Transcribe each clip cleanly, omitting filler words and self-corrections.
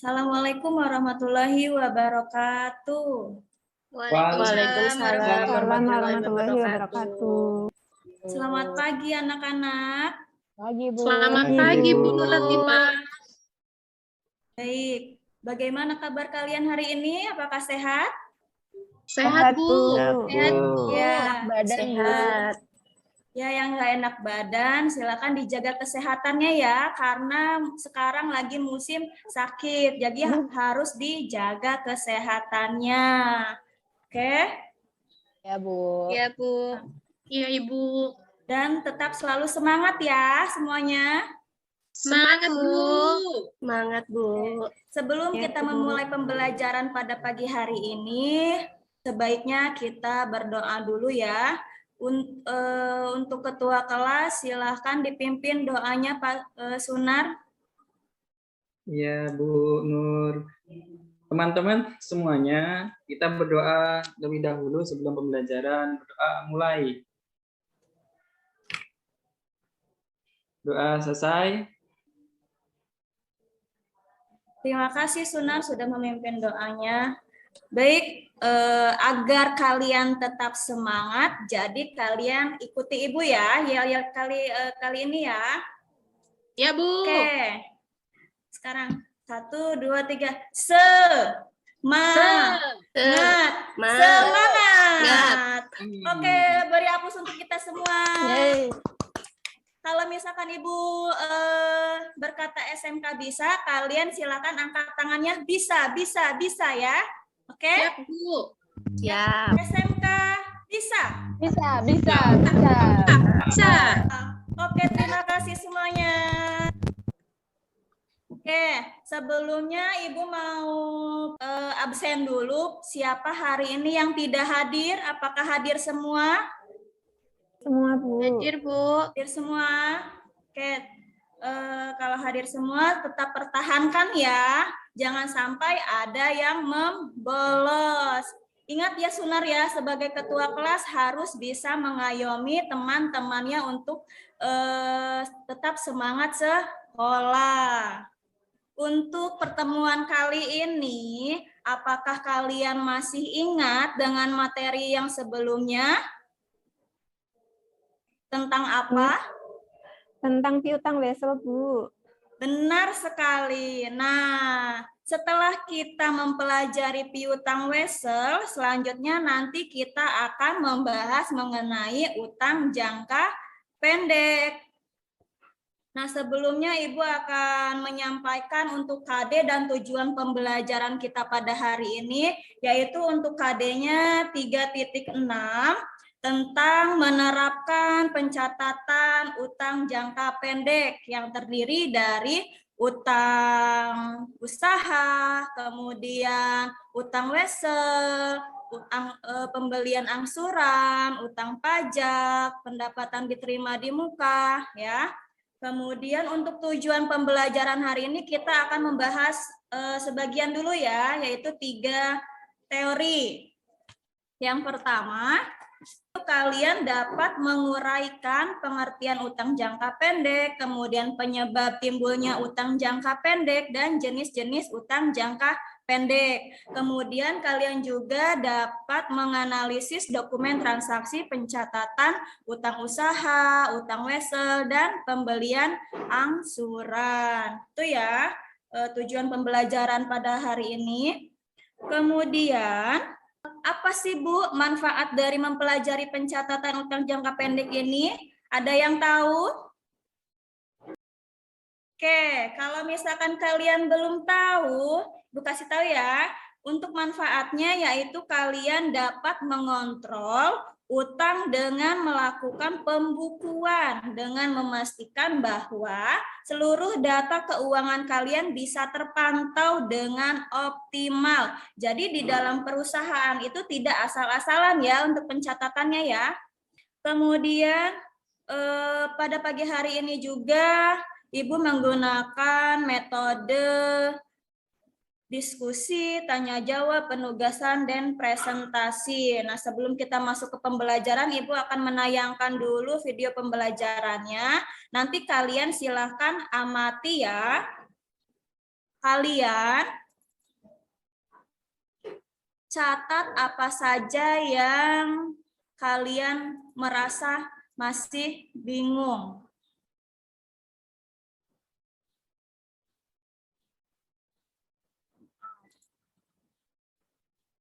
Assalamualaikum warahmatullahi wabarakatuh. Waalaikumsalam warahmatullahi wabarakatuh. Selamat pagi anak-anak. Pagi, Bu. Selamat pagi, Bu Latifah. Baik, bagaimana kabar kalian hari ini? Apakah sehat? Sehat, Bu. Sehat? Ya, Badan, Sehat. ya yang nggak enak badan, silakan dijaga kesehatannya ya, karena sekarang lagi musim sakit, jadi harus dijaga kesehatannya. Oke? Ya, Bu. Iya, Bu. Iya, Ibu. Dan tetap selalu semangat ya semuanya. Semangat, Bu. Semangat, Bu. Sebelum kita memulai pembelajaran pada pagi hari ini, sebaiknya kita berdoa dulu ya. Untuk ketua kelas, silahkan dipimpin doanya Pak Sunar. Ya, Bu Nur. Teman-teman semuanya, kita berdoa lebih dahulu sebelum pembelajaran. Berdoa mulai. Doa selesai. Terima kasih Sunar sudah memimpin doanya. Baik, agar kalian tetap semangat, jadi kalian ikuti Ibu ya, kali ini ya. Ya, Bu. Oke. Sekarang 1, 2, 3. Semangat. Oke, beri aplaus untuk kita semua. Kalau misalkan Ibu berkata SMK bisa, kalian silakan angkat tangannya bisa ya. Oke? Siap, Bu. Siap. SMK bisa. Bisa. Oke, terima kasih semuanya. Oke, sebelumnya Ibu mau absen dulu. Siapa hari ini yang tidak hadir? Apakah hadir semua? Semua, Bu. Hadir, Bu. Hadir semua. Oke, kalau hadir semua tetap pertahankan ya. Jangan sampai ada yang membolos. Ingat ya Sunar ya, sebagai ketua kelas harus bisa mengayomi teman-temannya untuk tetap semangat sekolah. Untuk pertemuan kali ini, apakah kalian masih ingat dengan materi yang sebelumnya? Tentang apa? Tentang piutang wesel, Bu. Benar sekali. Nah, setelah kita mempelajari piutang wesel, selanjutnya nanti kita akan membahas mengenai utang jangka pendek. Nah, sebelumnya Ibu akan menyampaikan untuk KD dan tujuan pembelajaran kita pada hari ini, yaitu untuk KD-nya 3.6 tentang menerapkan pencatatan utang jangka pendek yang terdiri dari utang usaha, kemudian utang wesel, pembelian angsuran, utang pajak, pendapatan diterima di muka, ya. Kemudian untuk tujuan pembelajaran hari ini kita akan membahas sebagian dulu ya, yaitu 3 teori. Yang pertama, kalian dapat menguraikan pengertian utang jangka pendek, kemudian penyebab timbulnya utang jangka pendek, dan jenis-jenis utang jangka pendek. Kemudian kalian juga dapat menganalisis dokumen transaksi pencatatan utang usaha, utang wesel, dan pembelian angsuran. Itu ya tujuan pembelajaran pada hari ini. Kemudian apa sih Bu manfaat dari mempelajari pencatatan utang jangka pendek ini? Ada yang tahu? Oke, kalau misalkan kalian belum tahu, Bu kasih tahu ya. Untuk manfaatnya yaitu kalian dapat mengontrol utang dengan melakukan pembukuan dengan memastikan bahwa seluruh data keuangan kalian bisa terpantau dengan optimal. Jadi di dalam perusahaan itu tidak asal-asalan ya untuk pencatatannya ya. Kemudian pada pagi hari ini juga Ibu menggunakan metode diskusi, tanya jawab, penugasan, dan presentasi. Nah, sebelum kita masuk ke pembelajaran, Ibu akan menayangkan dulu video pembelajarannya. Nanti kalian silahkan amati ya. kalian catat apa saja yang kalian merasa masih bingung.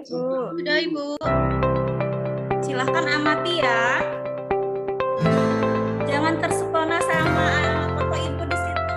Bu. Sudah, Ibu. Silahkan amati ya. Jangan tersepona sama foto ibu di situ.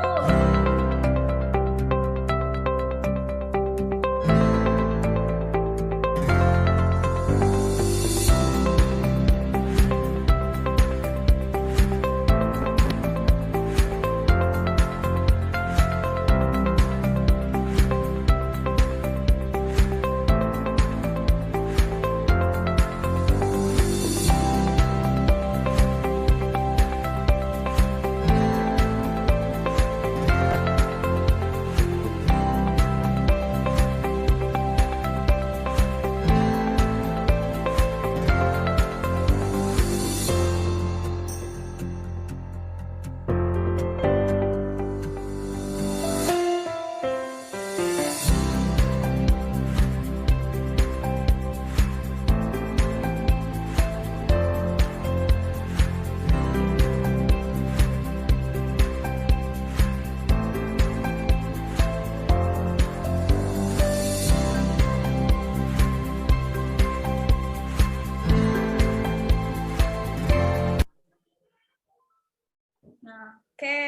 Nah, oke.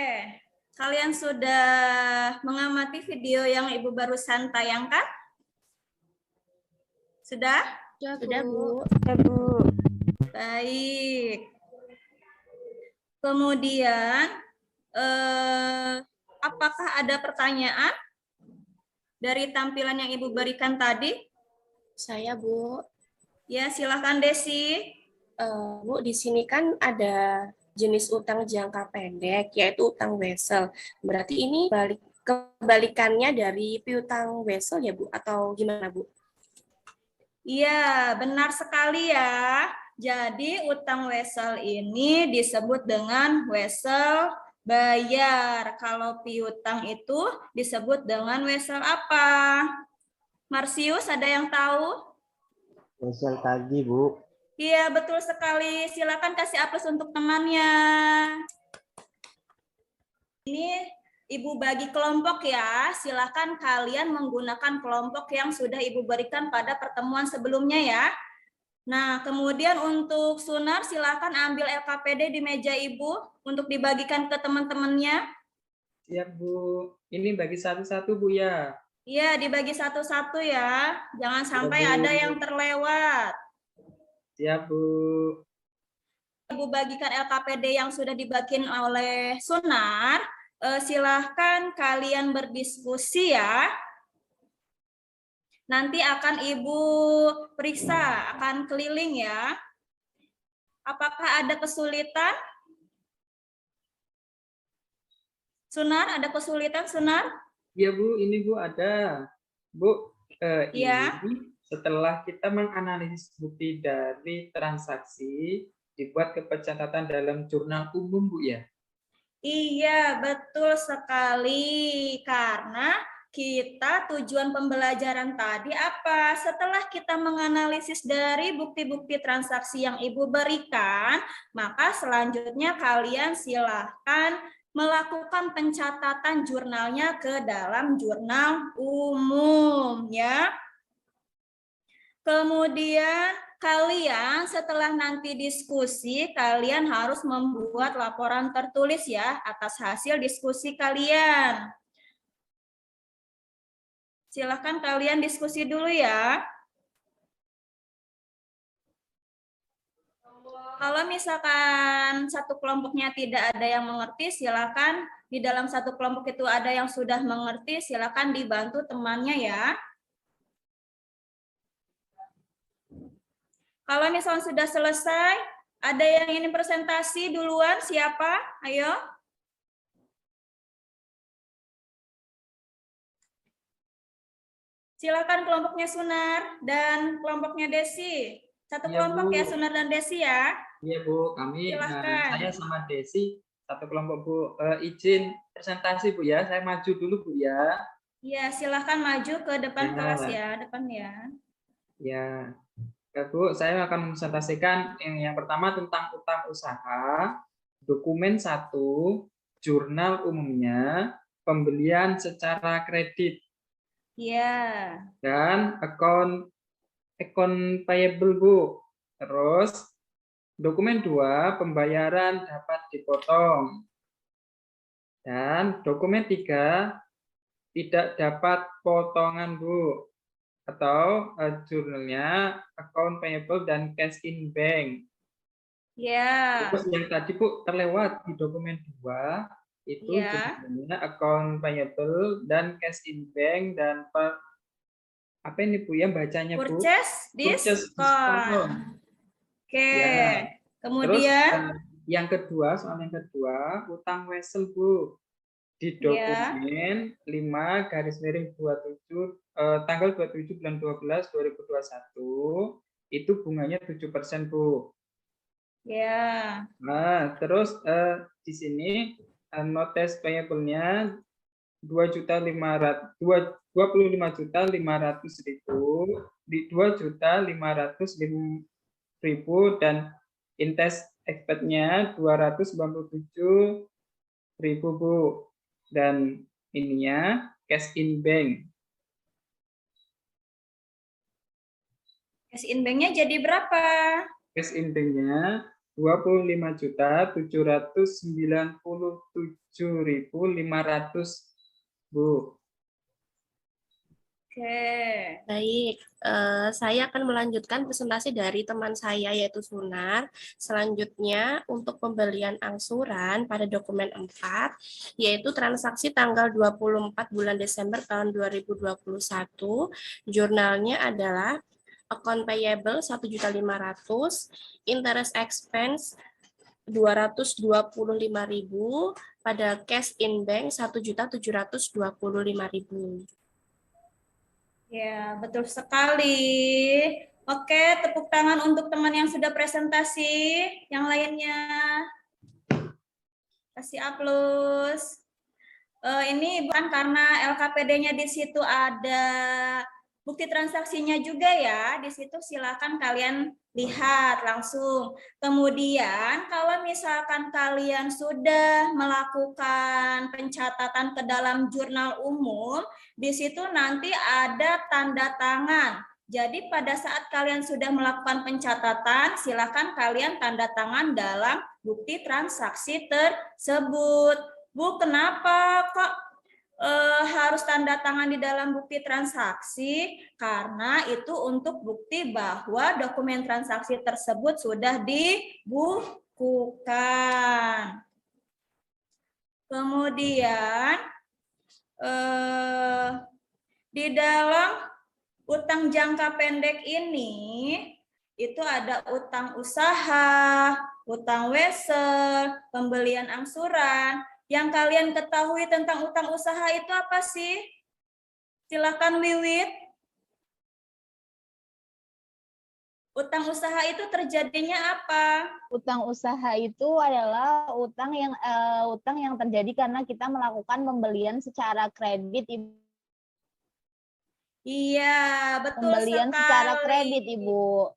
Kalian sudah mengamati video yang Ibu barusan tayangkan? Sudah? Sudah, Bu. Ya, Bu. Baik. Kemudian, apakah ada pertanyaan dari tampilan yang Ibu berikan tadi? Saya, Bu. Ya, silakan Desi. Bu, di sini kan ada jenis utang jangka pendek, yaitu utang wesel. Berarti ini kebalikannya dari piutang wesel ya, Bu? Atau gimana, Bu? Iya, benar sekali ya. Jadi utang wesel ini disebut dengan wesel bayar. Kalau piutang itu disebut dengan wesel apa? Marsius, ada yang tahu? Wesel tagih, Bu. Iya, betul sekali. Silakan kasih aplaus untuk temannya. Ini Ibu bagi kelompok ya. Silakan kalian menggunakan kelompok yang sudah Ibu berikan pada pertemuan sebelumnya ya. Nah, kemudian untuk Sunar silakan ambil LKPD di meja Ibu untuk dibagikan ke teman-temannya. Siap, Bu. Ini bagi satu-satu, Bu ya. Iya, dibagi satu-satu ya. Jangan sampai Bu. ada yang terlewat. Siap, Bu. Ibu bagikan LKPD yang sudah dibagikan oleh Sunar. Silahkan kalian berdiskusi ya. Nanti akan Ibu periksa, akan keliling ya. Apakah ada kesulitan? Sunar, ada kesulitan, Sunar? Iya, Bu. Ini, Bu, ada. Bu, Iya. ini setelah kita menganalisis bukti dari transaksi, dibuat kepecatatan dalam jurnal umum, Bu ya? Iya, betul sekali. Karena kita tujuan pembelajaran tadi apa? Setelah kita menganalisis dari bukti-bukti transaksi yang Ibu berikan, maka selanjutnya kalian silahkan melakukan pencatatan jurnalnya ke dalam jurnal umum ya. Kemudian kalian setelah nanti diskusi, kalian harus membuat laporan tertulis ya atas hasil diskusi kalian. Silakan kalian diskusi dulu ya. Kalau misalkan satu kelompoknya tidak ada yang mengerti, silakan di dalam satu kelompok itu ada yang sudah mengerti, silakan dibantu temannya ya. Kalau misalnya sudah selesai, ada yang ingin presentasi duluan, siapa? Ayo. Silakan kelompoknya Sunar dan kelompoknya Desi. Satu Iya, kelompok Bu. ya, Sunar dan Desi ya. Iya, Bu. Kami, Silahkan. saya sama Desi, satu kelompok, Bu. Izin presentasi, Bu ya. Saya maju dulu, Bu ya. Ya, silahkan maju ke depan Ya. kelas ya, depan ya. Ya, Bu, saya akan mempresentasikan yang pertama tentang utang usaha, dokumen 1, jurnal umumnya, pembelian secara kredit, Ya, dan account payable, Bu. Terus, dokumen 2, pembayaran dapat dipotong. Dan dokumen 3, tidak dapat potongan, Bu. Atau jurnalnya account payable dan cash in bank. ya, Terus yang tadi Bu terlewat di dokumen 2 itu ya. jurnalnya account payable dan cash in bank dan apa ini Bu yang bacanya Bu? Purchase Purchase diskon. diskon. Oke. Ya. Terus Kemudian, yang kedua, soal yang kedua, utang wesel Bu. Di ya. dokumen 5/27 tanggal 27 bulan 12 2021 itu bunganya 7% Bu. Ya, Nah, terus di sini notes payable-nya 25.500.000 di 2.500.000 dan interest expense-nya 297.000 Bu. Dan ininya cash in bank. cash in bank-nya jadi berapa? Cash in bank-nya 25.797.500 Bu. Oke. Baik, saya akan melanjutkan presentasi dari teman saya yaitu Sunar. Selanjutnya untuk pembelian angsuran pada dokumen 4 yaitu transaksi tanggal 24 bulan Desember tahun 2021. Jurnalnya adalah account payable 1.500.000, interest expense 225.000, pada cash in bank 1.725.000. Ya, betul sekali. Oke, tepuk tangan untuk teman yang sudah presentasi. Yang lainnya, kasih aplaus. Ini bukan karena LKPD-nya di situ ada bukti transaksinya juga ya. Di situ silakan kalian lihat langsung. Kemudian kalau misalkan kalian sudah melakukan pencatatan ke dalam jurnal umum, di situ nanti ada tanda tangan. Jadi pada saat kalian sudah melakukan pencatatan, silakan kalian tanda tangan dalam bukti transaksi tersebut. Bu, kenapa kok harus tanda tangan di dalam bukti transaksi? Karena itu untuk bukti bahwa dokumen transaksi tersebut sudah dibukukan. Kemudian di dalam utang jangka pendek ini itu ada utang usaha, utang wesel, pembelian angsuran. Yang kalian ketahui tentang utang usaha itu apa sih? Silakan Wiwit. Utang usaha itu terjadinya apa? Utang usaha itu adalah utang yang terjadi karena kita melakukan pembelian secara kredit, Ibu. Iya, betul Pembelian sekali. secara kredit, Ibu.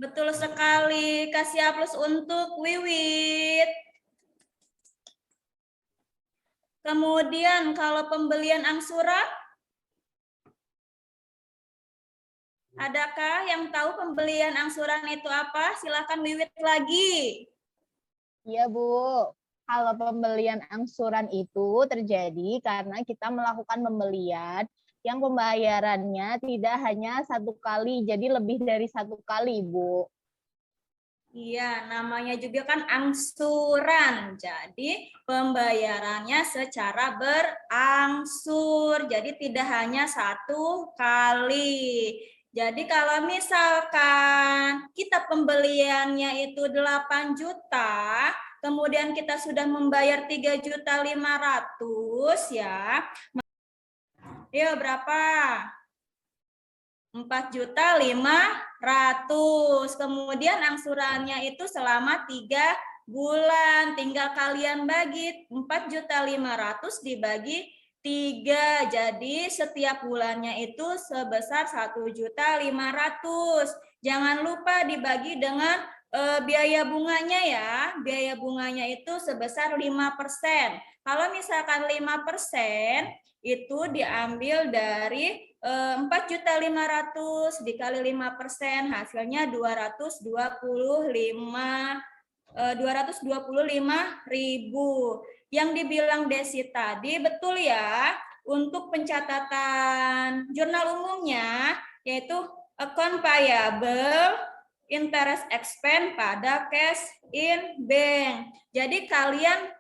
Betul sekali. Kasih aplaus untuk Wiwit. Kemudian kalau pembelian angsuran, adakah yang tahu pembelian angsuran itu apa? Silakan Wiwit lagi. Iya, Bu. Kalau pembelian angsuran itu terjadi karena kita melakukan pembelian yang pembayarannya tidak hanya satu kali, jadi lebih dari satu kali, Bu. Iya, namanya juga kan angsuran. Jadi pembayarannya secara berangsur. Jadi tidak hanya satu kali. Jadi kalau misalkan kita pembeliannya itu 8 juta, kemudian kita sudah membayar 3.500.000 ya. Yuk berapa? 4.500.000. Kemudian angsurannya itu selama 3 bulan. Tinggal kalian bagi 4.500.000 dibagi 3. Jadi setiap bulannya itu sebesar 1.500.000. Jangan lupa dibagi dengan biaya bunganya ya. Biaya bunganya itu sebesar 5%. Kalau misalkan 5% itu diambil dari 4.500.000 dikali 5%, hasilnya 225.000. Yang dibilang Desi tadi betul ya, untuk pencatatan jurnal umumnya yaitu account payable, interest expense pada cash in bank. Jadi kalian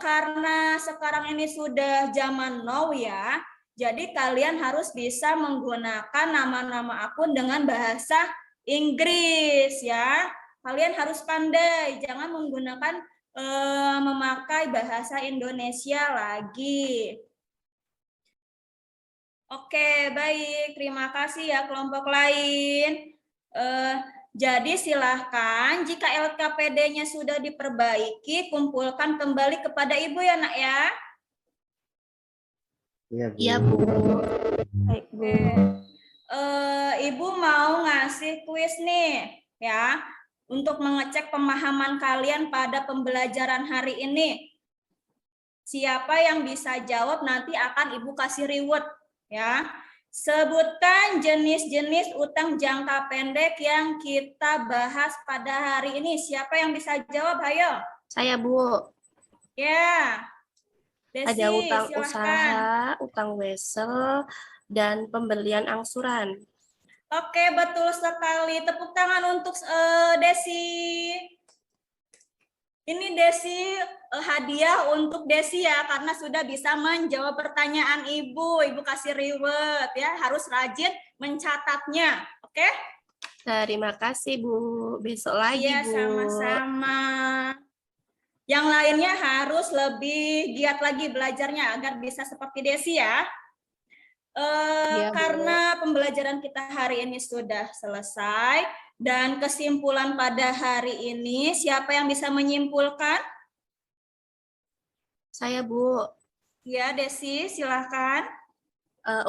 karena sekarang ini sudah zaman now ya, jadi kalian harus bisa menggunakan nama-nama akun dengan bahasa Inggris ya. Kalian harus pandai, jangan menggunakan memakai bahasa Indonesia lagi. Oke, baik. Terima kasih ya kelompok lain. Jadi silahkan jika LKPD-nya sudah diperbaiki, kumpulkan kembali kepada Ibu ya nak ya. Iya, Bu. Iya, Bu. Baik, Bu. Ibu mau ngasih kuis nih ya, untuk mengecek pemahaman kalian pada pembelajaran hari ini. Siapa yang bisa jawab nanti akan Ibu kasih reward ya. Sebutkan jenis-jenis utang jangka pendek yang kita bahas pada hari ini. Siapa yang bisa jawab? Ayo. Saya, Bu. Ya. Desi, Ada utang silahkan. usaha, utang wesel, dan pembelian angsuran. Oke, betul sekali. Tepuk tangan untuk Desi. Ini Desi hadiah untuk Desi ya, karena sudah bisa menjawab pertanyaan Ibu. Ibu kasih reward ya, harus rajin mencatatnya. Oke? Terima kasih, Bu. Besok lagi, Iya, Bu. sama-sama. Yang lainnya harus lebih giat lagi belajarnya agar bisa seperti Desi ya. Karena pembelajaran kita hari ini sudah selesai dan kesimpulan pada hari ini, siapa yang bisa menyimpulkan? Saya, Bu. Ya, Desi, silahkan.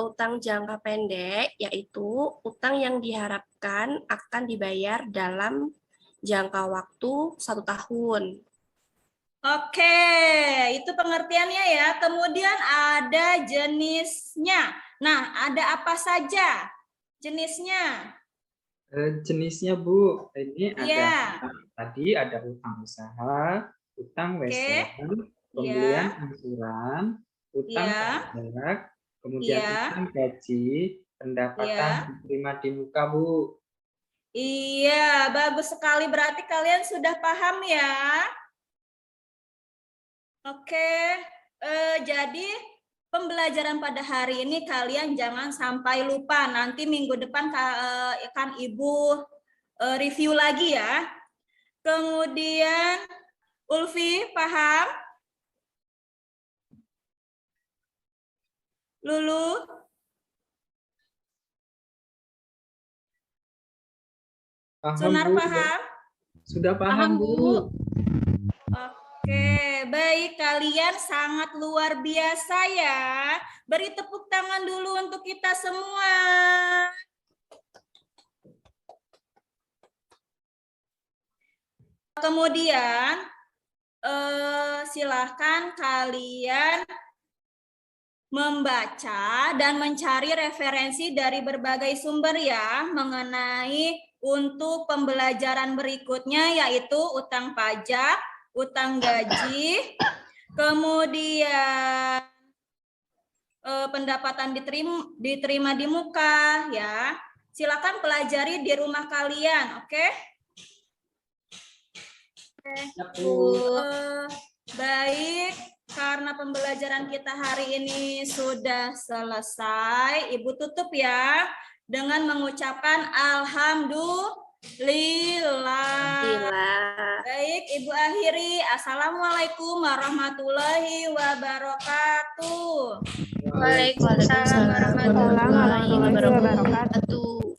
Utang jangka pendek yaitu utang yang diharapkan akan dibayar dalam jangka waktu 1 tahun. Oke, itu pengertiannya ya. Kemudian ada jenisnya. Nah, ada apa saja jenisnya? Jenisnya Bu, ini ada Ya. tadi ada utang usaha, utang wesel, pembelian angsuran, utang pajak, kemudian utang gaji, pendapatan diterima di muka Bu. Iya, bagus sekali. Berarti kalian sudah paham ya? Oke, jadi pembelajaran pada hari ini kalian jangan sampai lupa. Nanti minggu depan akan Ibu review lagi ya. Kemudian Ulfi, paham? Lulu? Paham, Sunar Bu. paham? Sudah paham, Bu. Oke, baik, kalian sangat luar biasa ya. Beri tepuk tangan dulu untuk kita semua. Kemudian silahkan kalian membaca dan mencari referensi dari berbagai sumber ya mengenai untuk pembelajaran berikutnya, yaitu utang pajak, utang gaji, kemudian pendapatan diterima di muka ya. Silakan pelajari di rumah kalian, oke? Baik, karena pembelajaran kita hari ini sudah selesai, Ibu tutup ya dengan mengucapkan alhamdulillah. Baik, Ibu akhiri. Assalamualaikum warahmatullahi wabarakatuh. Waalaikumsalam warahmatullahi wabarakatuh.